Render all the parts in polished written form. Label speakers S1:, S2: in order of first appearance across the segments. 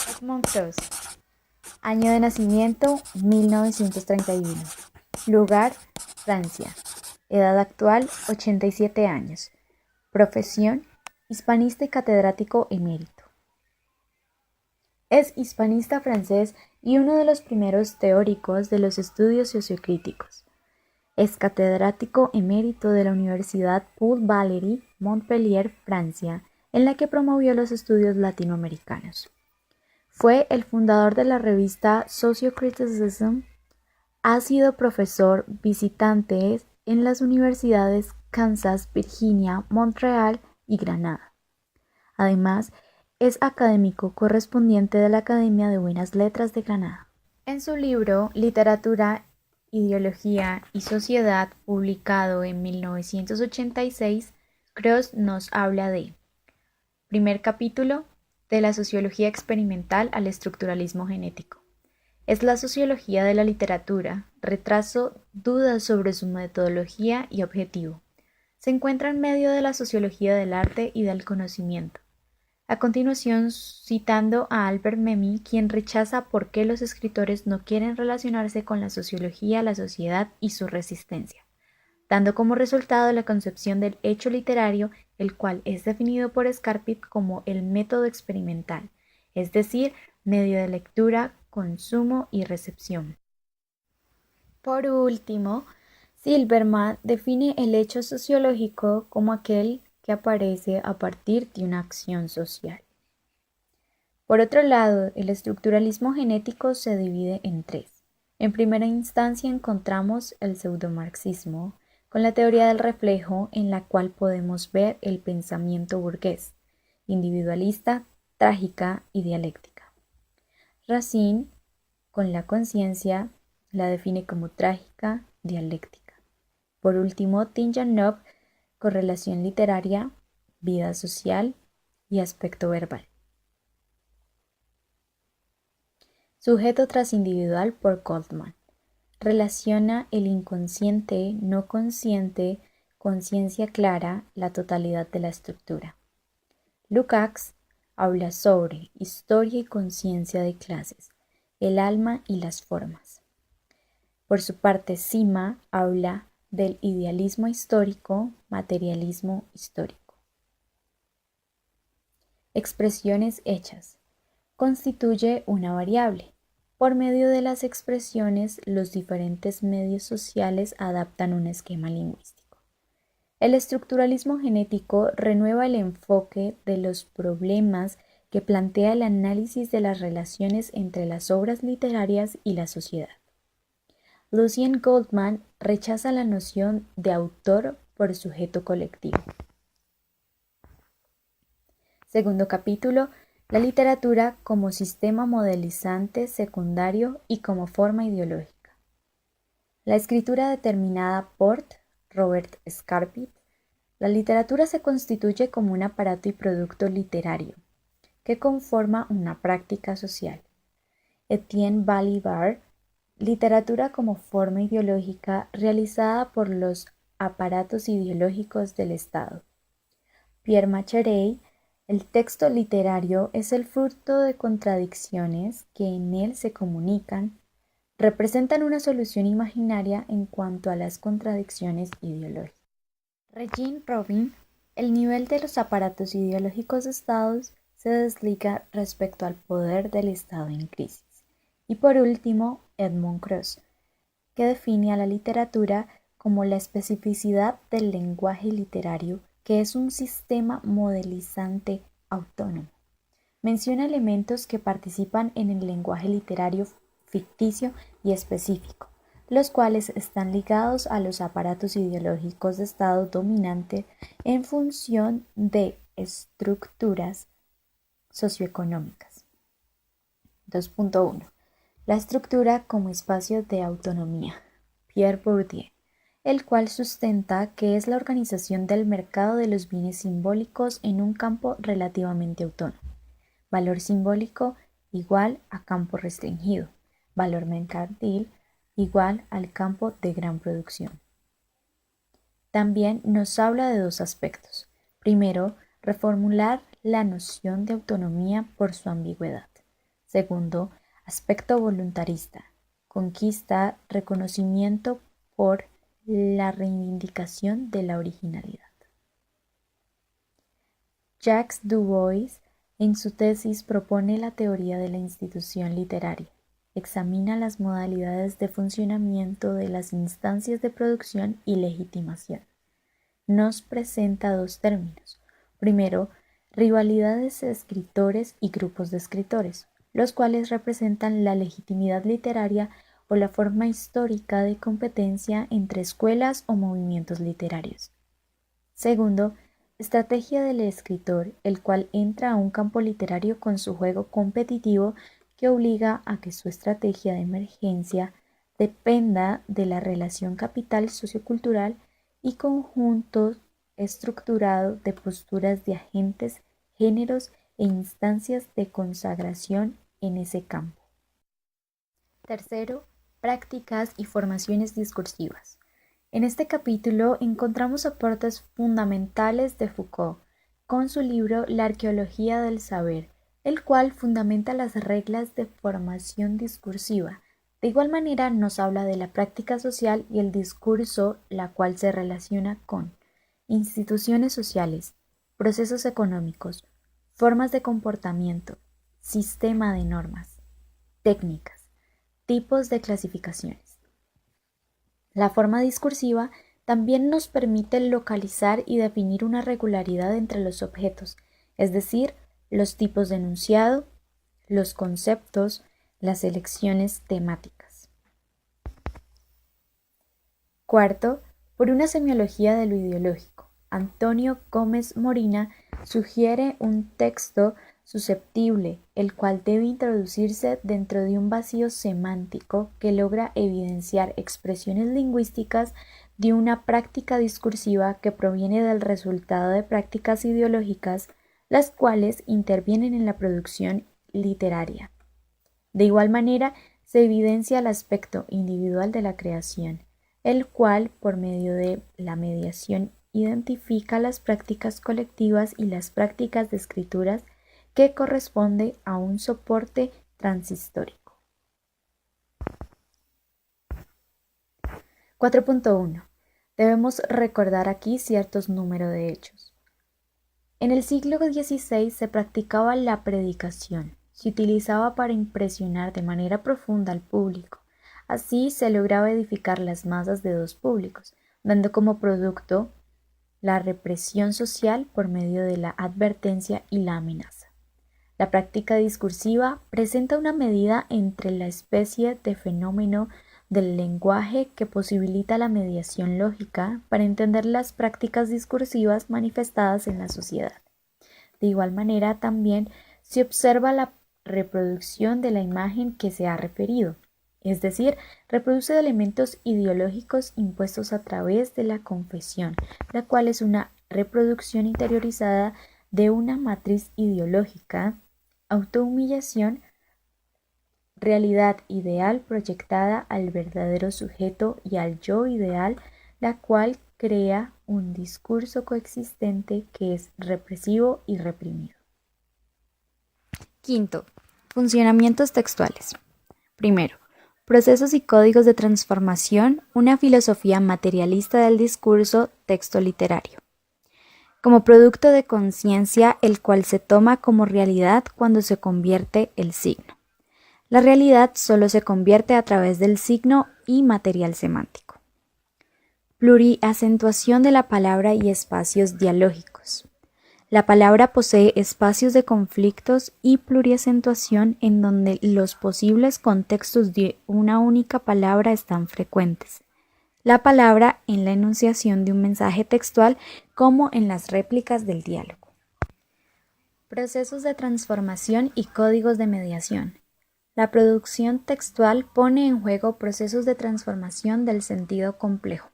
S1: Edmond Cross. Año de nacimiento 1931. Lugar Francia. Edad actual 87 años. Profesión hispanista y catedrático emérito. Es hispanista francés y uno de los primeros teóricos de los estudios sociocríticos. Es catedrático emérito de la Universidad Paul Valéry, Montpellier, Francia, en la que promovió los estudios latinoamericanos. Fue el fundador de la revista Sociocriticism. Ha sido profesor visitante en las universidades Kansas, Virginia, Montreal y Granada. Además, es académico correspondiente de la Academia de Buenas Letras de Granada. En su libro Literatura, Ideología y Sociedad, publicado en 1986, Cross nos habla de: primer capítulo, de la sociología experimental al estructuralismo genético. Es la sociología de la literatura, retraso dudas sobre su metodología y objetivo. Se encuentra en medio de la sociología del arte y del conocimiento. A continuación, citando a Albert Memmi, quien rechaza por qué los escritores no quieren relacionarse con la sociología, la sociedad y su resistencia, dando como resultado la concepción del hecho literario, el cual es definido por Scarpit como el método experimental, es decir, medio de lectura, consumo y recepción. Por último, Silberman define el hecho sociológico como aquel que aparece a partir de una acción social. Por otro lado, el estructuralismo genético se divide en tres. En primera instancia encontramos el pseudomarxismo, con la teoría del reflejo en la cual podemos ver el pensamiento burgués, individualista, trágica y dialéctica. Racine, con la conciencia, la define como trágica, dialéctica. Por último, Timjanov, correlación literaria, vida social y aspecto verbal. Sujeto transindividual por Goldman. Relaciona el inconsciente, no consciente, conciencia clara, la totalidad de la estructura. Lukács habla sobre historia y conciencia de clases, el alma y las formas. Por su parte, Sima habla del idealismo histórico, materialismo histórico. Expresiones hechas. Constituye una variable. Por medio de las expresiones, los diferentes medios sociales adaptan un esquema lingüístico. El estructuralismo genético renueva el enfoque de los problemas que plantea el análisis de las relaciones entre las obras literarias y la sociedad. Lucien Goldman rechaza la noción de autor por sujeto colectivo. Segundo capítulo, la literatura como sistema modelizante secundario y como forma ideológica. La escritura determinada por Robert Scarpit. La literatura se constituye como un aparato y producto literario que conforma una práctica social. Etienne Balibar, literatura como forma ideológica realizada por los aparatos ideológicos del Estado. Pierre Macherey, el texto literario es el fruto de contradicciones que en él se comunican, representan una solución imaginaria en cuanto a las contradicciones ideológicas. Regine Robin, el nivel de los aparatos ideológicos de Estados se desliga respecto al poder del Estado en crisis. Y por último, Edmond Cross, que define a la literatura como la especificidad del lenguaje literario, que es un sistema modelizante autónomo. Menciona elementos que participan en el lenguaje literario ficticio y específico, los cuales están ligados a los aparatos ideológicos de Estado dominante en función de estructuras socioeconómicas. 2.1. La estructura como espacio de autonomía. Pierre Bourdieu, el cual sustenta que es la organización del mercado de los bienes simbólicos en un campo relativamente autónomo. Valor simbólico igual a campo restringido. Valor mercantil igual al campo de gran producción. También nos habla de dos aspectos. Primero, reformular la noción de autonomía por su ambigüedad. Segundo, aspecto voluntarista. Conquista, reconocimiento por la reivindicación de la originalidad. Jacques Dubois, en su tesis, propone la teoría de la institución literaria. Examina las modalidades de funcionamiento de las instancias de producción y legitimación. Nos presenta dos términos. Primero, rivalidades de escritores y grupos de escritores, los cuales representan la legitimidad literaria o la forma histórica de competencia entre escuelas o movimientos literarios. Segundo, estrategia del escritor, el cual entra a un campo literario con su juego competitivo que obliga a que su estrategia de emergencia dependa de la relación capital sociocultural y conjunto estructurado de posturas de agentes, géneros e instancias de consagración en ese campo. Tercero, prácticas y formaciones discursivas. En este capítulo encontramos aportes fundamentales de Foucault con su libro La arqueología del saber, el cual fundamenta las reglas de formación discursiva. De igual manera nos habla de la práctica social y el discurso, la cual se relaciona con instituciones sociales, procesos económicos, formas de comportamiento, sistema de normas, técnicas, tipos de clasificaciones. La forma discursiva también nos permite localizar y definir una regularidad entre los objetos, es decir, los tipos de enunciado, los conceptos, las elecciones temáticas. Cuarto, por una semiología de lo ideológico. Antonio Gómez Morina sugiere un texto susceptible, el cual debe introducirse dentro de un vacío semántico que logra evidenciar expresiones lingüísticas de una práctica discursiva que proviene del resultado de prácticas ideológicas, las cuales intervienen en la producción literaria. De igual manera, se evidencia el aspecto individual de la creación, el cual, por medio de la mediación, identifica las prácticas colectivas y las prácticas de escrituras que corresponde a un soporte transhistórico. 4.1. Debemos recordar aquí ciertos números de hechos. En el siglo XVI se practicaba la predicación. Se utilizaba para impresionar de manera profunda al público. Así se lograba edificar las masas de dos públicos, dando como producto la represión social por medio de la advertencia y la amenaza. La práctica discursiva presenta una medida entre la especie de fenómeno del lenguaje que posibilita la mediación lógica para entender las prácticas discursivas manifestadas en la sociedad. De igual manera, también se observa la reproducción de la imagen que se ha referido, es decir, reproduce elementos ideológicos impuestos a través de la confesión, la cual es una reproducción interiorizada de una matriz ideológica, autohumillación, realidad ideal proyectada al verdadero sujeto y al yo ideal, la cual crea un discurso coexistente que es represivo y reprimido. Quinto, funcionamientos textuales. Primero, procesos y códigos de transformación, una filosofía materialista del discurso, texto literario. Como producto de conciencia, el cual se toma como realidad cuando se convierte el signo. La realidad solo se convierte a través del signo y material semántico. Pluriacentuación de la palabra y espacios dialógicos. La palabra posee espacios de conflictos y pluriacentuación en donde los posibles contextos de una única palabra están frecuentes. La palabra en la enunciación de un mensaje textual como en las réplicas del diálogo. Procesos de transformación y códigos de mediación. La producción textual pone en juego procesos de transformación del sentido complejo.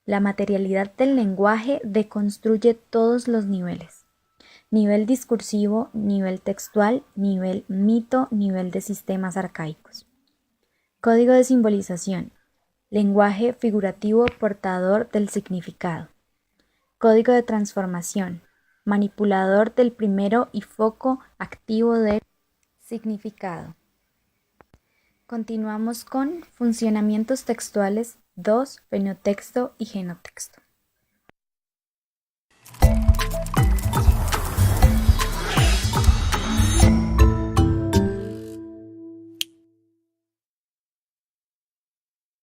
S1: La materialidad del lenguaje deconstruye todos los niveles. Nivel discursivo, nivel textual, nivel mito, nivel de sistemas arcaicos. Código de simbolización. Lenguaje figurativo portador del significado. Código de transformación. Manipulador del primero y foco activo del Significado. Continuamos con funcionamientos textuales 2, fenotexto y genotexto.